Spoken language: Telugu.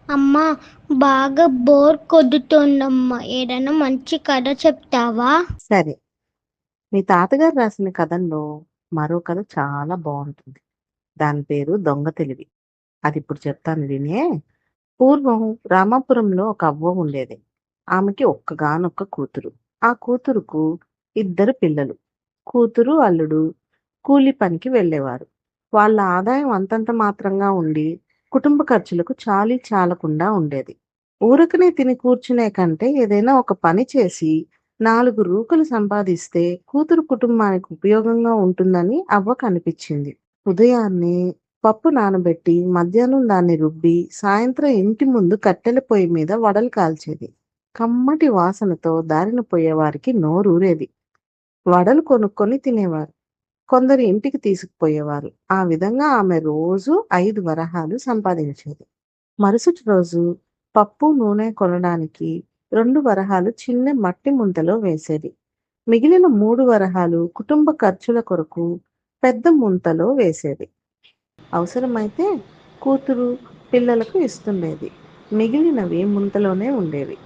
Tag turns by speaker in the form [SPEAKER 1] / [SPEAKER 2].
[SPEAKER 1] అమ్మా, బాగా బోర్ కొడుతోందమ్మా. ఏదైనా మంచి కథ చెప్తావా?
[SPEAKER 2] సరే, మీ తాతగారు రాసిన కథల్లో మరో కథ చాలా బాగుంటుంది. దాని పేరు దొంగ తెలివి. అది ఇప్పుడు చెప్తాను వినే. పూర్వం రామాపురంలో ఒక అవ్వ ఉండేది. ఆమెకి ఒక్కగానొక్క కూతురు. ఆ కూతురుకు ఇద్దరు పిల్లలు. కూతురు అల్లుడు కూలి పనికి వెళ్ళేవారు. వాళ్ళ ఆదాయం అంతంత మాత్రంగా ఉండి కుటుంబ ఖర్చులకు చాలీ చాలకుండా ఉండేది. ఊరకనే తిని కూర్చునే కంటే ఏదైనా ఒక పని చేసి 4 రూకలు సంపాదిస్తే కూతురు కుటుంబానికి ఉపయోగంగా ఉంటుందని అవ్వకు అనిపించింది. ఉదయాన్నే పప్పు నానబెట్టి మధ్యాహ్నం దాన్ని రుబ్బి సాయంత్రం ఇంటి ముందు కట్టెల పొయ్యి మీద వడలు కాల్చేది. కమ్మటి వాసనతో దారిన పోయేవారికి నోరూరేది. వడలు కొనుక్కొని తినేవారు. కొందరు ఇంటికి తీసుకుపోయేవారు. ఆ విధంగా ఆమె రోజు 5 వరహాలు సంపాదించేది. మరుసటి రోజు పప్పు నూనె కొనడానికి 2 వరహాలు చిన్న మట్టి ముంతలో వేసేది. మిగిలిన 3 వరహాలు కుటుంబ ఖర్చుల కొరకు పెద్ద ముంతలో వేసేది. అవసరమైతే కూతురు పిల్లలకు ఇస్తుండేది. మిగిలినవి ముంతలోనే ఉండేవి.